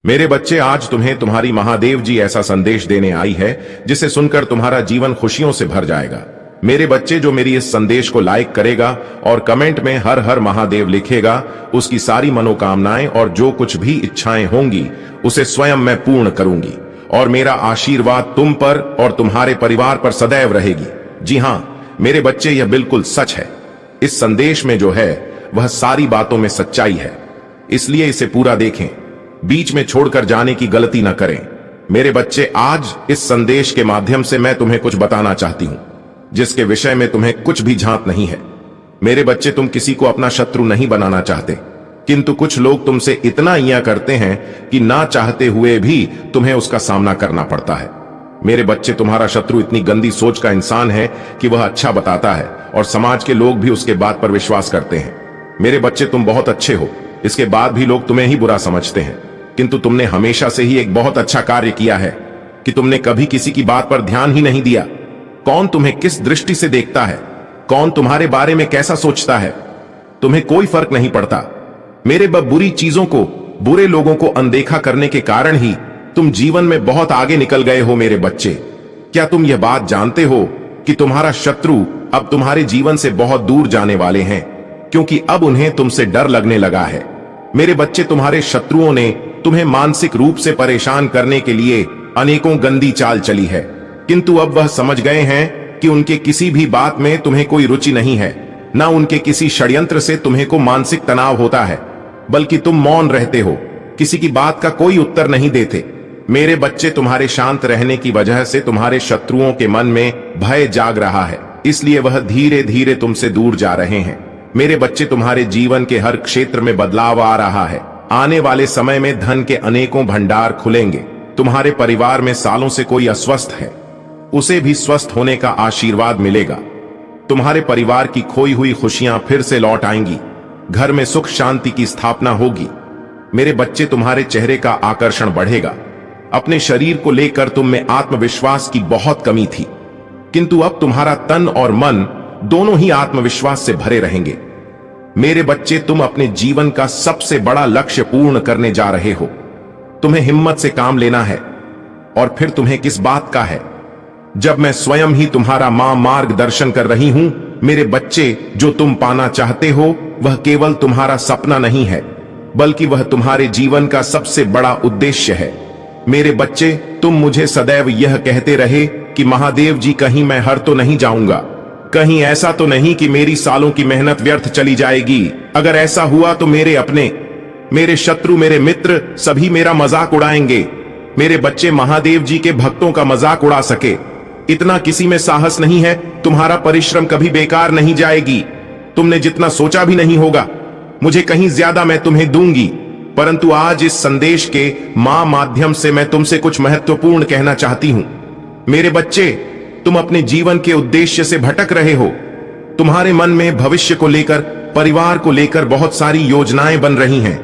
मेरे बच्चे, आज तुम्हें तुम्हारी महादेव जी ऐसा संदेश देने आई है जिसे सुनकर तुम्हारा जीवन खुशियों से भर जाएगा। मेरे बच्चे, जो मेरी इस संदेश को लाइक करेगा और कमेंट में हर हर महादेव लिखेगा, उसकी सारी मनोकामनाएं और जो कुछ भी इच्छाएं होंगी उसे स्वयं मैं पूर्ण करूंगी और मेरा आशीर्वाद तुम पर और तुम्हारे परिवार पर सदैव रहेगी। जी हाँ मेरे बच्चे, यह बिल्कुल सच है। इस संदेश में जो है वह सारी बातों में सच्चाई है, इसलिए इसे पूरा देखें, बीच में छोड़कर जाने की गलती न करें। मेरे बच्चे, आज इस संदेश के माध्यम से मैं तुम्हें कुछ बताना चाहती हूं जिसके विषय में तुम्हें कुछ भी झांक नहीं है। मेरे बच्चे, तुम किसी को अपना शत्रु नहीं बनाना चाहते, किंतु कुछ लोग तुमसे इतना इया करते हैं कि ना चाहते हुए भी तुम्हें उसका सामना करना पड़ता है। मेरे बच्चे, तुम्हारा शत्रु इतनी गंदी सोच का इंसान है कि वह अच्छा बताता है और समाज के लोग भी उसके बात पर विश्वास करते हैं। मेरे बच्चे, तुम बहुत अच्छे हो, इसके बाद भी लोग तुम्हें ही बुरा समझते हैं, किंतु तुमने हमेशा से ही एक बहुत अच्छा कार्य किया है कि तुमने कभी किसी की बात पर ध्यान ही नहीं दिया। कौन तुम्हें किस दृष्टि से देखता है, कौन तुम्हारे बारे में कैसा सोचता है, तुम्हें कोई फर्क नहीं पड़ता। मेरे बुरी चीजों को, बुरे लोगों को अनदेखा करने के कारण ही तुम जीवन में बहुत आगे निकल गए हो। मेरे बच्चे, क्या तुम यह बात जानते हो कि तुम्हारा शत्रु अब तुम्हारे जीवन से बहुत दूर जाने वाले हैं, क्योंकि अब उन्हें तुमसे डर लगने लगा है। मेरे बच्चे, तुम्हारे शत्रुओं ने तुम्हें मानसिक रूप से परेशान करने के लिए अनेकों गंदी चाल चली है, किंतु अब वह समझ गए हैं कि उनके किसी भी बात में तुम्हें कोई रुचि नहीं है, ना उनके किसी षड्यंत्र से तुम्हें को मानसिक तनाव होता है, बल्कि तुम मौन रहते हो, किसी की बात का कोई उत्तर नहीं देते। मेरे बच्चे, तुम्हारे शांत रहने की वजह से तुम्हारे शत्रुओं के मन में भय जाग रहा है, इसलिए वह धीरे धीरे तुमसे दूर जा रहे हैं। मेरे बच्चे, तुम्हारे जीवन के हर क्षेत्र में बदलाव आ रहा है। आने वाले समय में धन के अनेकों भंडार खुलेंगे। तुम्हारे परिवार में सालों से कोई अस्वस्थ है, उसे भी स्वस्थ होने का आशीर्वाद मिलेगा। तुम्हारे परिवार की खोई हुई खुशियां फिर से लौट आएंगी। घर में सुख शांति की स्थापना होगी। मेरे बच्चे, तुम्हारे चेहरे का आकर्षण बढ़ेगा। अपने शरीर को लेकर तुम में आत्मविश्वास की बहुत कमी थी, किंतु अब तुम्हारा तन और मन दोनों ही आत्मविश्वास से भरे रहेंगे। मेरे बच्चे, तुम अपने जीवन का सबसे बड़ा लक्ष्य पूर्ण करने जा रहे हो। तुम्हें हिम्मत से काम लेना है, और फिर तुम्हें किस बात का है जब मैं स्वयं ही तुम्हारा मार्गदर्शन कर रही हूं। मेरे बच्चे, जो तुम पाना चाहते हो वह केवल तुम्हारा सपना नहीं है, बल्कि वह तुम्हारे जीवन का सबसे बड़ा उद्देश्य है। मेरे बच्चे, तुम मुझे सदैव यह कहते रहे कि महादेव जी, कहीं मैं हर तो नहीं जाऊंगा, कहीं ऐसा तो नहीं कि मेरी सालों की मेहनत व्यर्थ चली जाएगी। अगर ऐसा हुआ तो मेरे अपने, मेरे शत्रु, मेरे मित्र सभी मेरा मजाक उड़ाएंगे। मेरे बच्चे, महादेव जी के भक्तों का मजाक उड़ा सके इतना किसी में साहस नहीं है। तुम्हारा परिश्रम कभी बेकार नहीं जाएगी। तुमने जितना सोचा भी नहीं होगा, मुझे कहीं ज्यादा मैं तुम्हें दूंगी। परंतु आज इस संदेश के माध्यम से मैं तुमसे कुछ महत्वपूर्ण कहना चाहती हूं। मेरे बच्चे, तुम अपने जीवन के उद्देश्य से भटक रहे हो। तुम्हारे मन में भविष्य को लेकर, परिवार को लेकर बहुत सारी योजनाएं बन रही हैं।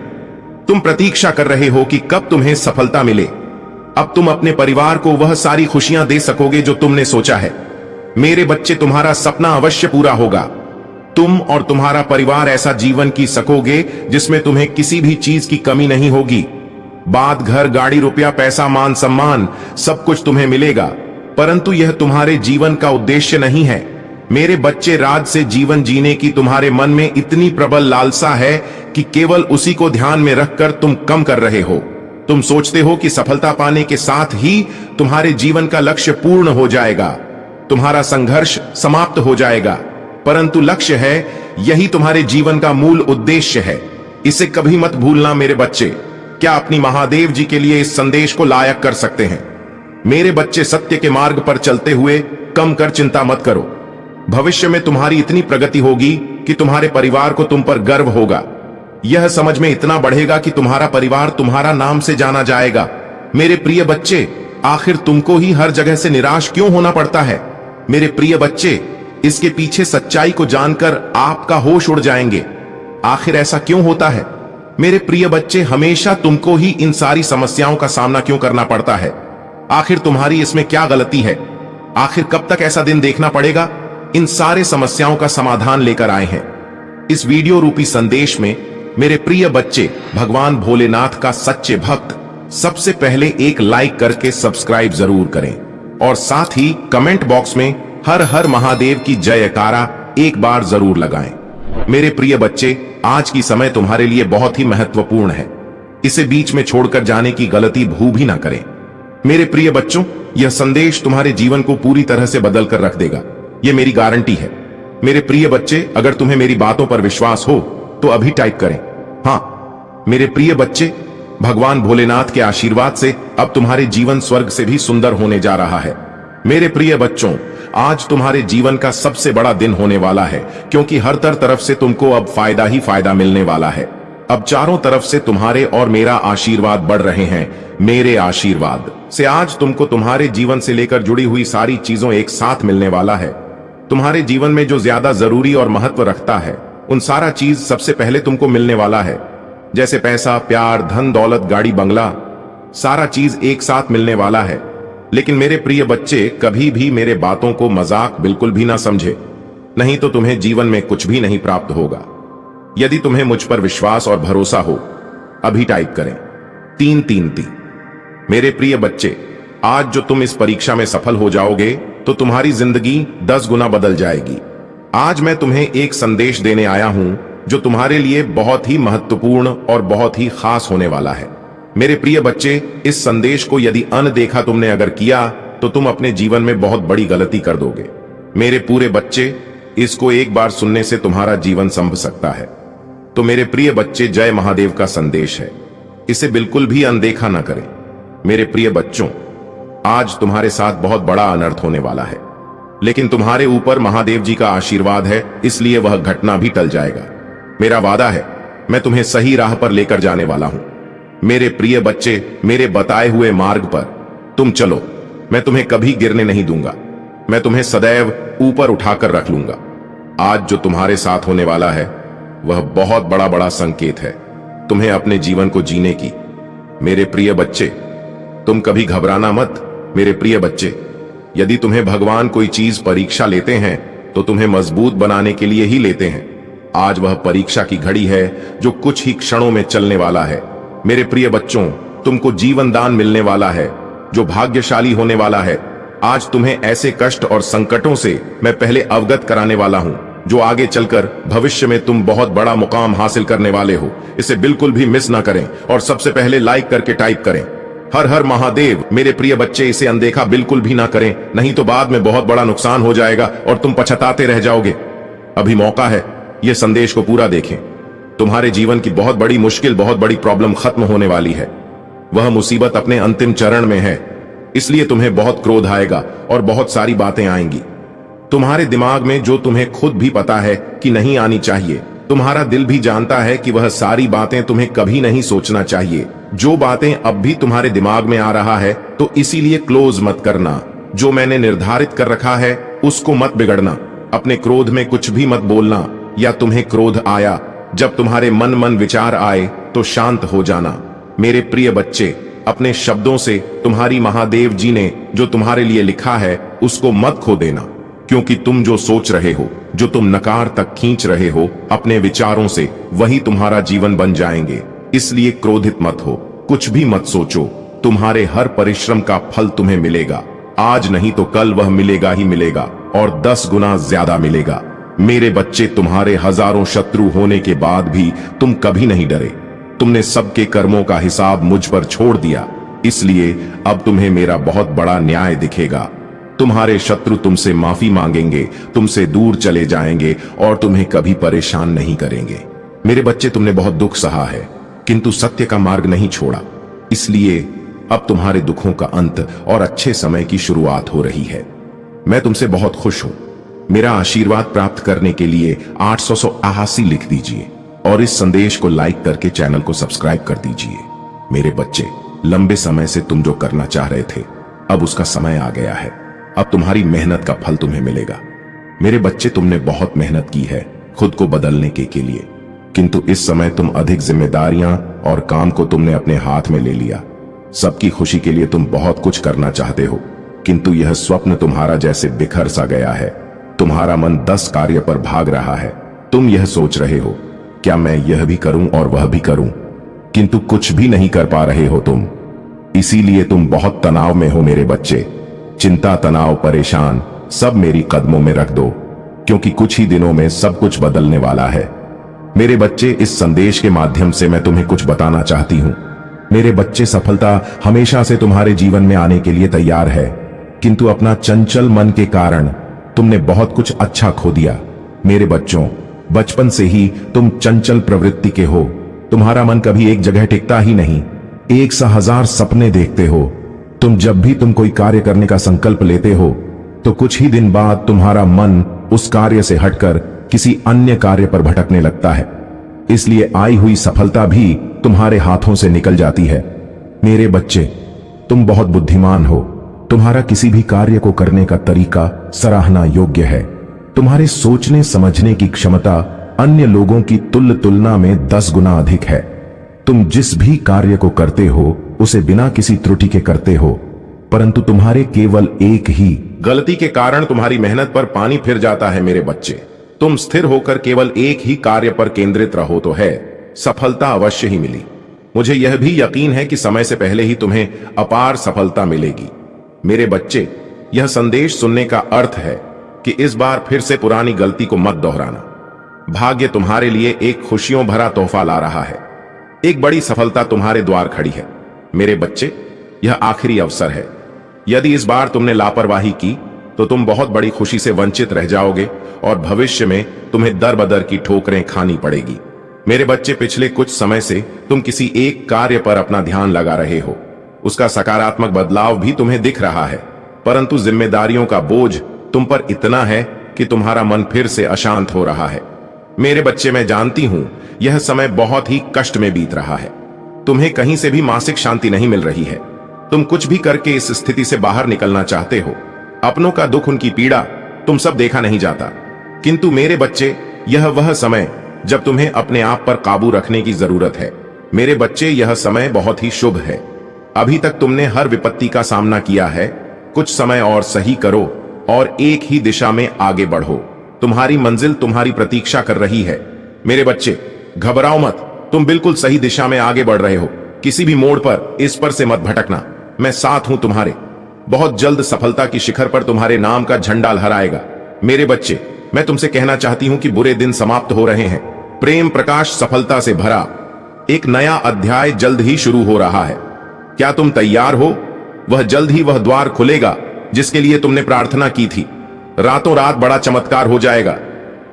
तुम प्रतीक्षा कर रहे हो कि कब तुम्हें सफलता मिले। अब तुम अपने परिवार को वह सारी खुशियां दे सकोगे जो तुमने सोचा है। मेरे बच्चे, तुम्हारा सपना अवश्य पूरा होगा। तुम और तुम्हारा परिवार ऐसा जीवन जी सकोगे जिसमें तुम्हें किसी भी चीज की कमी नहीं होगी। बात घर, गाड़ी, रुपया, पैसा, मान सम्मान सब कुछ तुम्हें मिलेगा, परंतु यह तुम्हारे जीवन का उद्देश्य नहीं है। मेरे बच्चे, राज से जीवन जीने की तुम्हारे मन में इतनी प्रबल लालसा है कि केवल उसी को ध्यान में रखकर तुम कम कर रहे हो। तुम सोचते हो कि सफलता पाने के साथ ही तुम्हारे जीवन का लक्ष्य पूर्ण हो जाएगा, तुम्हारा संघर्ष समाप्त हो जाएगा, परंतु लक्ष्य है, यही तुम्हारे जीवन का मूल उद्देश्य है। इसे कभी मत भूलना। मेरे बच्चे, क्या अपनी महादेव जी के लिए इस संदेश को लायक कर सकते हैं? मेरे बच्चे, सत्य के मार्ग पर चलते हुए कम कर चिंता मत करो। भविष्य में तुम्हारी इतनी प्रगति होगी कि तुम्हारे परिवार को तुम पर गर्व होगा। यह समझ में इतना बढ़ेगा कि तुम्हारा परिवार तुम्हारा नाम से जाना जाएगा। मेरे प्रिय बच्चे, आखिर तुमको ही हर जगह से निराश क्यों होना पड़ता है? मेरे प्रिय बच्चे, इसके पीछे सच्चाई को जानकर आपका होश उड़ जाएंगे। आखिर ऐसा क्यों होता है? मेरे प्रिय बच्चे, हमेशा तुमको ही इन सारी समस्याओं का सामना क्यों करना पड़ता है? आखिर तुम्हारी इसमें क्या गलती है? आखिर कब तक ऐसा दिन देखना पड़ेगा? इन सारे समस्याओं का समाधान लेकर आए हैं। इस वीडियो रूपी संदेश में मेरे प्रिय बच्चे, भगवान भोलेनाथ का सच्चे भक्त सबसे पहले एक लाइक करके सब्सक्राइब जरूर करें और साथ ही कमेंट बॉक्स में हर हर महादेव की जयकारा एक बार जरूर लगाएं। मेरे प्रिय बच्चे, आज की समय तुम्हारे लिए बहुत ही महत्वपूर्ण है। इसे बीच में छोड़कर जाने की गलती भू भी ना करें। मेरे प्रिय बच्चों, यह संदेश तुम्हारे जीवन को पूरी तरह से बदल कर रख देगा, यह मेरी गारंटी है। मेरे प्रिय बच्चे, अगर तुम्हें मेरी बातों पर विश्वास हो तो अभी टाइप करें हाँ। मेरे प्रिय बच्चे, भगवान भोलेनाथ के आशीर्वाद से अब तुम्हारे जीवन स्वर्ग से भी सुंदर होने जा रहा है। मेरे प्रिय बच्चों, आज तुम्हारे जीवन का सबसे बड़ा दिन होने वाला है, क्योंकि हर तरफ से तुमको अब फायदा ही फायदा मिलने वाला है। अब चारों तरफ से तुम्हारे और मेरा आशीर्वाद बढ़ रहे हैं। मेरे आशीर्वाद से आज तुमको तुम्हारे जीवन से लेकर जुड़ी हुई सारी चीजों एक साथ मिलने वाला है। तुम्हारे जीवन में जो ज्यादा जरूरी और महत्व रखता है, उन सारा चीज सबसे पहले तुमको मिलने वाला है। जैसे पैसा, प्यार, धन दौलत, गाड़ी बंगला, सारा चीज एक साथ मिलने वाला है। लेकिन मेरे प्रिय बच्चे, कभी भी मेरे बातों को मजाक बिल्कुल भी ना समझे, नहीं तो तुम्हें जीवन में कुछ भी नहीं प्राप्त होगा। यदि तुम्हें मुझ पर विश्वास और भरोसा हो, अभी टाइप करें 333। मेरे प्रिय बच्चे, आज जो तुम इस परीक्षा में सफल हो जाओगे तो तुम्हारी जिंदगी 10 गुना बदल जाएगी। आज मैं तुम्हें एक संदेश देने आया हूं जो तुम्हारे लिए बहुत ही महत्वपूर्ण और बहुत ही खास होने वाला है। मेरे प्रिय बच्चे, इस संदेश को यदि अनदेखा तुमने अगर किया तो तुम अपने जीवन में बहुत बड़ी गलती कर दोगे। मेरे पूरे बच्चे, इसको एक बार सुनने से तुम्हारा जीवन संभ सकता है। तो मेरे प्रिय बच्चे, जय महादेव का संदेश है, इसे बिल्कुल भी अनदेखा ना करें। मेरे प्रिय बच्चों, आज तुम्हारे साथ बहुत बड़ा अनर्थ होने वाला है, लेकिन तुम्हारे ऊपर महादेव जी का आशीर्वाद है, इसलिए वह घटना भी टल जाएगा। मेरा वादा है, मैं तुम्हें सही राह पर लेकर जाने वाला हूं। मेरे प्रिय बच्चे, मेरे बताए हुए मार्ग पर तुम चलो। मैं तुम्हें कभी गिरने नहीं दूंगा, मैं तुम्हें सदैव ऊपर उठाकर रख लूंगा। आज जो तुम्हारे साथ होने वाला है वह बहुत बड़ा बड़ा संकेत है तुम्हें अपने जीवन को जीने की। मेरे प्रिय बच्चे, तुम कभी घबराना मत। मेरे प्रिय बच्चे, यदि तुम्हें भगवान कोई चीज परीक्षा लेते हैं तो तुम्हें मजबूत बनाने के लिए ही लेते हैं। आज वह परीक्षा की घड़ी है जो कुछ ही क्षणों में चलने वाला है। मेरे प्रिय बच्चों, तुमको जीवन दान मिलने वाला है जो भाग्यशाली होने वाला है। आज तुम्हें ऐसे कष्ट और संकटों से मैं पहले अवगत कराने वाला हूं जो आगे चलकर भविष्य में तुम बहुत बड़ा मुकाम हासिल करने वाले हो। इसे बिल्कुल भी मिस ना करें और सबसे पहले लाइक करके टाइप करें हर हर महादेव। मेरे प्रिय बच्चे, इसे अनदेखा बिल्कुल भी ना करें, नहीं तो बाद में बहुत बड़ा नुकसान हो जाएगा और तुम पछताते रह जाओगे। अभी मौका है, यह संदेश को पूरा देखें। तुम्हारे जीवन की बहुत बड़ी मुश्किल, बहुत बड़ी प्रॉब्लम खत्म होने वाली है। वह मुसीबत अपने अंतिम चरण में है, इसलिए तुम्हें बहुत क्रोध आएगा और बहुत सारी बातें आएंगी तुम्हारे दिमाग में जो तुम्हें खुद भी पता है कि नहीं आनी चाहिए। तुम्हारा दिल भी जानता है कि वह सारी बातें तुम्हें कभी नहीं सोचना चाहिए। जो बातें अब भी तुम्हारे दिमाग में आ रहा है तो इसीलिए क्लोज मत करना। जो मैंने निर्धारित कर रखा है उसको मत बिगड़ना। अपने क्रोध में कुछ भी मत बोलना, या तुम्हें क्रोध आया, जब तुम्हारे मन विचार आए तो शांत हो जाना। मेरे प्रिय बच्चे, अपने शब्दों से तुम्हारी महादेव जी ने जो तुम्हारे लिए लिखा है उसको मत खो देना, क्योंकि तुम जो सोच रहे हो, जो तुम नकार तक खींच रहे हो अपने विचारों से, वही तुम्हारा जीवन बन जाएंगे। इसलिए क्रोधित मत हो, कुछ भी मत सोचो। तुम्हारे हर परिश्रम का फल तुम्हें मिलेगा। आज नहीं तो कल वह मिलेगा ही मिलेगा, और 10 गुना ज्यादा मिलेगा। मेरे बच्चे, तुम्हारे हजारों शत्रु होने के बाद भी तुम कभी नहीं डरे। तुमने सबके कर्मों का हिसाब मुझ पर छोड़ दिया, इसलिए अब तुम्हें मेरा बहुत बड़ा न्याय दिखेगा। तुम्हारे शत्रु तुमसे माफी मांगेंगे, तुमसे दूर चले जाएंगे और तुम्हें कभी परेशान नहीं करेंगे। मेरे बच्चे, तुमने बहुत दुख सहा है किंतु सत्य का मार्ग नहीं छोड़ा, इसलिए अब तुम्हारे दुखों का अंत और अच्छे समय की शुरुआत हो रही है। मैं तुमसे बहुत खुश हूं। मेरा आशीर्वाद प्राप्त करने के लिए 888 लिख दीजिए और इस संदेश को लाइक करके चैनल को सब्सक्राइब कर दीजिए। मेरे बच्चे, लंबे समय से तुम जो करना चाह रहे थे, अब उसका समय आ गया है। अब तुम्हारी मेहनत का फल तुम्हें मिलेगा। मेरे बच्चे, तुमने बहुत मेहनत की है खुद को बदलने के लिए, किंतु इस समय तुम अधिक जिम्मेदारियां और काम को तुमने अपने हाथ में ले लिया। सबकी खुशी के लिए तुम बहुत कुछ करना चाहते हो, किंतु यह स्वप्न तुम्हारा जैसे बिखर सा गया है। तुम्हारा मन 10 कार्य पर भाग रहा है। तुम यह सोच रहे हो, क्या मैं यह भी करूं और वह भी करूं, किंतु कुछ भी नहीं कर पा रहे हो तुम। इसीलिए तुम बहुत तनाव में हो मेरे बच्चे। चिंता, तनाव, परेशान सब मेरी कदमों में रख दो, क्योंकि कुछ ही दिनों में सब कुछ बदलने वाला है। मेरे बच्चे, इस संदेश के माध्यम से मैं तुम्हें कुछ बताना चाहती हूं। मेरे बच्चे, सफलता हमेशा से तुम्हारे जीवन में आने के लिए तैयार है, किंतु अपना चंचल मन के कारण तुमने बहुत कुछ अच्छा खो दिया। मेरे बच्चों, बचपन से ही तुम चंचल प्रवृत्ति के हो। तुम्हारा मन कभी एक जगह टिकता ही नहीं, एक सा हजार सपने देखते हो। जब भी तुम कोई कार्य करने का संकल्प लेते हो तो कुछ ही दिन बाद तुम्हारा मन उस कार्य से हटकर किसी अन्य कार्य पर भटकने लगता है। इसलिए आई हुई सफलता भी तुम्हारे हाथों से निकल जाती है। मेरे बच्चे, तुम बहुत बुद्धिमान हो। तुम्हारा किसी भी कार्य को करने का तरीका सराहना योग्य है। तुम्हारे सोचने समझने की क्षमता अन्य लोगों की तुलना में 10 गुना अधिक है। तुम जिस भी कार्य को करते हो उसे बिना किसी त्रुटि के करते हो, परंतु तुम्हारे केवल एक ही गलती के कारण तुम्हारी मेहनत पर पानी फिर जाता है। मेरे बच्चे, तुम स्थिर होकर केवल एक ही कार्य पर केंद्रित रहो तो है सफलता अवश्य ही मिली। मुझे यह भी यकीन है कि समय से पहले ही तुम्हें अपार सफलता मिलेगी। मेरे बच्चे, यह संदेश सुनने का अर्थ है कि इस बार फिर से पुरानी गलती को मत दोहराना। भाग्य तुम्हारे लिए एक खुशियों भरा तोहफा ला रहा है। एक बड़ी सफलता तुम्हारे द्वार खड़ी है। मेरे बच्चे, यह आखिरी अवसर है। यदि इस बार तुमने लापरवाही की तो तुम बहुत बड़ी खुशी से वंचित रह जाओगे और भविष्य में तुम्हें दर बदर की ठोकरें खानी पड़ेगी। मेरे बच्चे, पिछले कुछ समय से तुम किसी एक कार्य पर अपना ध्यान लगा रहे हो। उसका सकारात्मक बदलाव भी तुम्हें दिख रहा है, परंतु जिम्मेदारियों का बोझ तुम पर इतना है कि तुम्हारा मन फिर से अशांत हो रहा है। मेरे बच्चे, मैं जानती हूं यह समय बहुत ही कष्ट में बीत रहा है। तुम्हें कहीं से भी मानसिक शांति नहीं मिल रही है। तुम कुछ भी करके इस स्थिति से बाहर निकलना चाहते हो। अपनों का दुख, उनकी पीड़ा तुम सब देखा नहीं जाता, किंतु मेरे बच्चे, यह वह समय जब तुम्हें अपने आप पर काबू रखने की जरूरत है। मेरे बच्चे, यह समय बहुत ही शुभ है। अभी तक तुमने हर विपत्ति का सामना किया है। कुछ समय और सही करो और एक ही दिशा में आगे बढ़ो। तुम्हारी मंजिल तुम्हारी प्रतीक्षा कर रही है। मेरे बच्चे, घबराओ मत, तुम बिल्कुल सही दिशा में आगे बढ़ रहे हो। किसी भी मोड़ पर इस पर से मत भटकना। मैं साथ हूं तुम्हारे। बहुत जल्द सफलता की शिखर पर तुम्हारे नाम का झंडा लहराएगा। मेरे बच्चे, मैं तुमसे कहना चाहती हूं कि बुरे दिन समाप्त हो रहे हैं। प्रेम प्रकाश सफलता से भरा एक नया अध्याय जल्द ही शुरू हो रहा है। क्या तुम तैयार हो? वह जल्द ही वह द्वार खुलेगा जिसके लिए तुमने प्रार्थना की थी। रातों रात बड़ा चमत्कार हो जाएगा।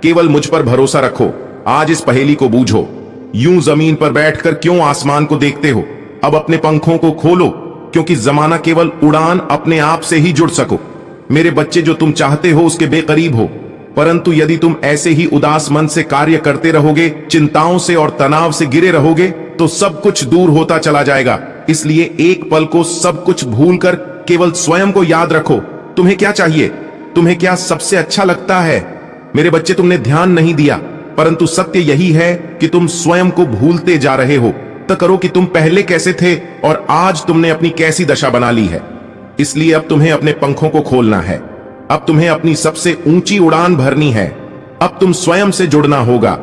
केवल मुझ पर भरोसा रखो। आज इस पहेली को बूझो। यूं जमीन पर बैठकर क्यों आसमान को देखते हो? अब अपने पंखों को खोलो, क्योंकि जमाना केवल उड़ान अपने आप से ही जुड़ सको। मेरे बच्चे, जो तुम चाहते हो उसके बेकरीब हो, परंतु यदि तुम ऐसे ही उदास मन से कार्य करते रहोगे, चिंताओं से और तनाव से घिरे रहोगे, तो सब कुछ दूर होता चला जाएगा। इसलिए एक पल को सब कुछ भूलकर केवल स्वयं को याद रखो। तुम्हें क्या चाहिए? तुम्हें क्या सबसे अच्छा लगता है? मेरे बच्चे, तुमने ध्यान नहीं दिया, परंतु सत्य यही है कि तुम स्वयं को भूलते जा रहे हो। तो करो कि तुम पहले कैसे थे और आज तुमने अपनी कैसी दशा बना ली है। इसलिए अब तुम्हें अपने पंखों को खोलना है। अब तुम्हें अपनी सबसे ऊंची उड़ान भरनी है। अब तुम स्वयं से जुड़ना होगा।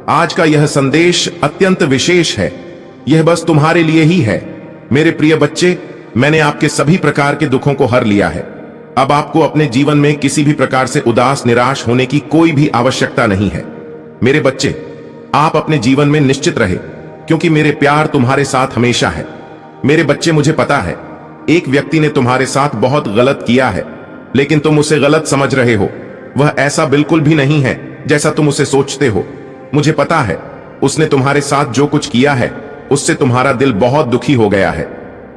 आज का यह संदेश अत्यंत विशेष है। यह बस तुम्हारे लिए ही है। मेरे प्रिय बच्चे, मैंने आपके सभी प्रकार के दुखों को हर लिया है। अब आपको अपने जीवन में किसी भी प्रकार से उदास निराश होने की कोई भी आवश्यकता नहीं है। मेरे बच्चे, आप अपने जीवन में निश्चित रहे, क्योंकि मेरे प्यार तुम्हारे साथ हमेशा है। मेरे बच्चे, मुझे पता है एक व्यक्ति ने तुम्हारे साथ बहुत गलत किया है, लेकिन तुम उसे गलत समझ रहे हो। वह ऐसा बिल्कुल भी नहीं है जैसा तुम उसे सोचते हो। मुझे पता है उसने तुम्हारे साथ जो कुछ किया है उससे तुम्हारा दिल बहुत दुखी हो गया है।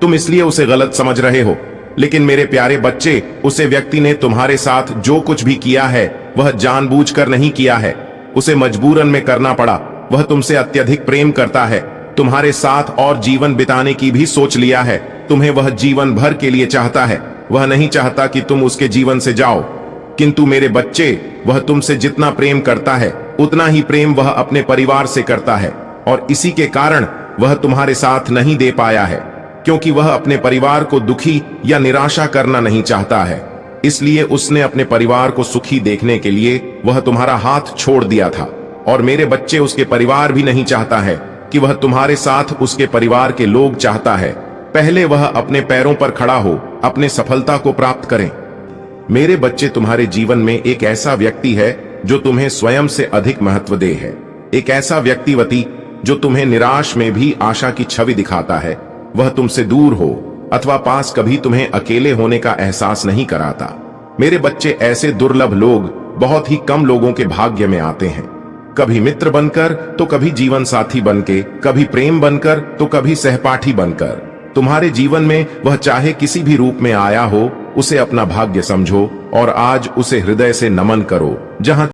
तुम इसलिए उसे गलत समझ रहे हो, लेकिन मेरे प्यारे बच्चे, उसे व्यक्ति ने तुम्हारे साथ जो कुछ भी किया है वह जानबूझकर नहीं किया है। उसे मजबूरन में करना पड़ा। वह तुमसे अत्यधिक प्रेम करता है। तुम्हारे साथ और जीवन बिताने की भी सोच लिया है। तुम्हें वह जीवन भर के लिए चाहता है। वह नहीं चाहता कि तुम उसके जीवन से जाओ। किंतु मेरे बच्चे, वह तुमसे जितना प्रेम करता है उतना ही प्रेम वह अपने परिवार से करता है, और इसी के कारण वह तुम्हारे साथ नहीं दे पाया है, क्योंकि वह अपने परिवार को दुखी या निराशा करना नहीं चाहता है। इसलिए उसने अपने परिवार को सुखी देखने के लिए वह तुम्हारा हाथ छोड़ दिया था। और मेरे बच्चे, उसके परिवार भी नहीं चाहता है कि वह तुम्हारे साथ उसके परिवार के लोग चाहता है। पहले वह अपने पैरों पर खड़ा हो, अपने सफलता को प्राप्त करें। मेरे बच्चे, तुम्हारे जीवन में एक ऐसा व्यक्ति है जो तुम्हें स्वयं से अधिक महत्व दे है। एक ऐसा व्यक्तिवती जो तुम्हें निराश में भी आशा की छवि दिखाता है। वह तुमसे दूर हो अथवा पास, कभी तुम्हें अकेले होने का एहसास नहीं कराता। मेरे बच्चे, ऐसे दुर्लभ लोग बहुत ही कम लोगों के भाग्य में आते हैं। कभी मित्र बनकर तो कभी जीवन साथी बनके, कभी प्रेम बनकर तो कभी सहपाठी बनकर। तुम्हारे जीवन में वह चाहे किसी भी रूप में आया हो, उसे अपना भाग्य समझो और आज उसे हृदय से नमन करो। जहां